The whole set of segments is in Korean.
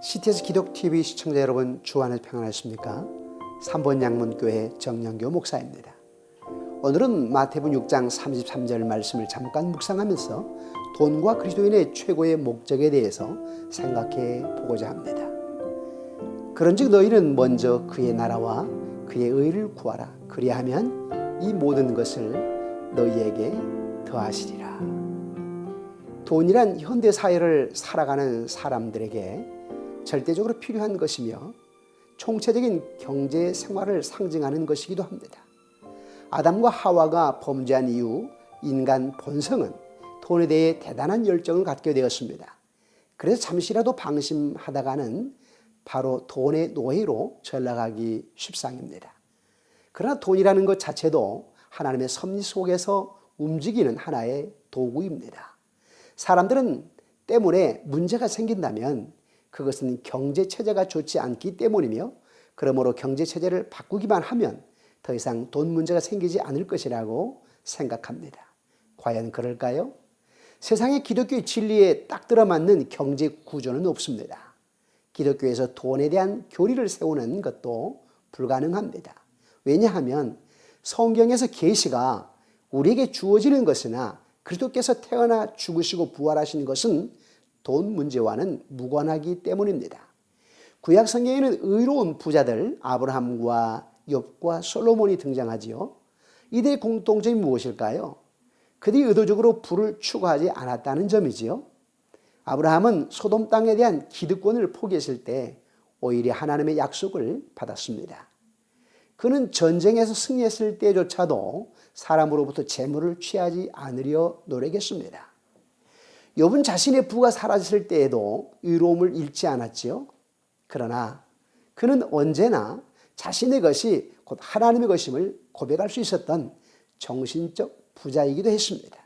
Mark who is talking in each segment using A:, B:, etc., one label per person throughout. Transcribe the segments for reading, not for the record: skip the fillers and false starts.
A: CTS 기독TV 시청자 여러분, 주 안에 평안하십니까? 3번 양문교회 정영교 목사입니다. 오늘은 마태복음 6장 33절 말씀을 잠깐 묵상하면서 돈과 그리스도인의 최고의 목적에 대해서 생각해 보고자 합니다. 그런즉 너희는 먼저 그의 나라와 그의 의를 구하라. 그리하면 이 모든 것을 너희에게 더하시리라. 돈이란 현대 사회를 살아가는 사람들에게 절대적으로 필요한 것이며 총체적인 경제 생활을 상징하는 것이기도 합니다. 아담과 하와가 범죄한 이후 인간 본성은 돈에 대해 대단한 열정을 갖게 되었습니다. 그래서 잠시라도 방심하다가는 바로 돈의 노예로 전락하기 십상입니다. 그러나 돈이라는 것 자체도 하나님의 섭리 속에서 움직이는 하나의 도구입니다. 사람들은 때문에 문제가 생긴다면 그것은 경제체제가 좋지 않기 때문이며, 그러므로 경제체제를 바꾸기만 하면 더 이상 돈 문제가 생기지 않을 것이라고 생각합니다. 과연 그럴까요? 세상의 기독교의 진리에 딱 들어맞는 경제 구조는 없습니다. 기독교에서 돈에 대한 교리를 세우는 것도 불가능합니다. 왜냐하면 성경에서 계시가 우리에게 주어지는 것이나 그리스도께서 태어나 죽으시고 부활하신 것은 돈 문제와는 무관하기 때문입니다. 구약 성경에는 의로운 부자들 아브라함과 욥과 솔로몬이 등장하지요. 이들의 공통점이 무엇일까요? 그들이 의도적으로 부를 추구하지 않았다는 점이지요. 아브라함은 소돔 땅에 대한 기득권을 포기했을 때 오히려 하나님의 약속을 받았습니다. 그는 전쟁에서 승리했을 때조차도 사람으로부터 재물을 취하지 않으려 노력했습니다. 욥은 자신의 부가 사라졌을 때에도 의로움을 잃지 않았지요. 그러나 그는 언제나 자신의 것이 곧 하나님의 것임을 고백할 수 있었던 정신적 부자이기도 했습니다.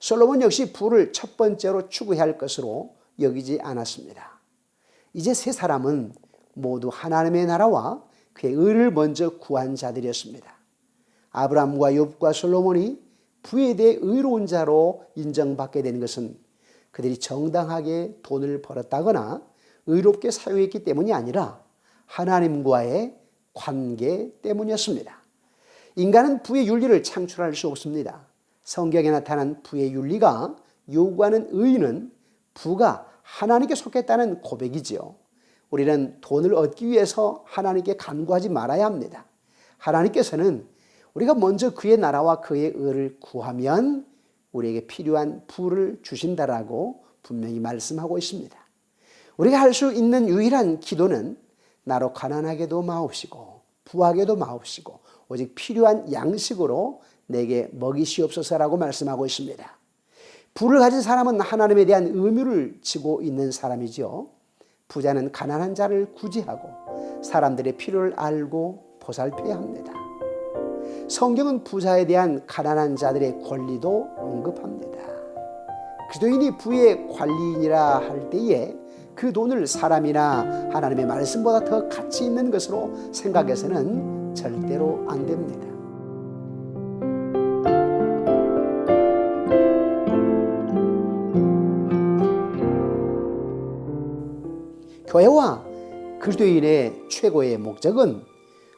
A: 솔로몬 역시 부를 첫 번째로 추구해야 할 것으로 여기지 않았습니다. 이제 세 사람은 모두 하나님의 나라와 그의 의를 먼저 구한 자들이었습니다. 아브라함과 욥과 솔로몬이 부에 대해 의로운 자로 인정받게 되는 것은 그들이 정당하게 돈을 벌었다거나 의롭게 사용했기 때문이 아니라 하나님과의 관계 때문이었습니다. 인간은 부의 윤리를 창출할 수 없습니다. 성경에 나타난 부의 윤리가 요구하는 의의는 부가 하나님께 속했다는 고백이지요. 우리는 돈을 얻기 위해서 하나님께 간구하지 말아야 합니다. 하나님께서는 우리가 먼저 그의 나라와 그의 의를 구하면 우리에게 필요한 부를 주신다라고 분명히 말씀하고 있습니다. 우리가 할 수 있는 유일한 기도는 나로 가난하게도 마옵시고 부하게도 마옵시고 오직 필요한 양식으로 내게 먹이시옵소서라고 말씀하고 있습니다. 부를 가진 사람은 하나님에 대한 의무를 지고 있는 사람이죠. 부자는 가난한 자를 구제하고 사람들의 필요를 알고 보살펴야 합니다. 성경은 부자에 대한 가난한 자들의 권리도 언급합니다. 그리스도인이 부의 관리인이라 할 때에 그 돈을 사람이나 하나님의 말씀보다 더 가치 있는 것으로 생각해서는 절대로 안 됩니다. 교회와 그리스도인의 최고의 목적은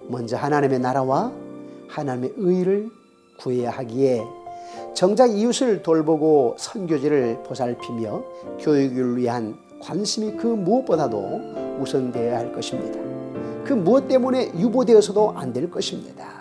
A: 먼저 하나님의 나라와 하나님의 의를 구해야 하기에 정작 이웃을 돌보고 선교지를 보살피며 교육을 위한 관심이 그 무엇보다도 우선되어야 할 것입니다. 그 무엇 때문에 유보되어서도 안 될 것입니다.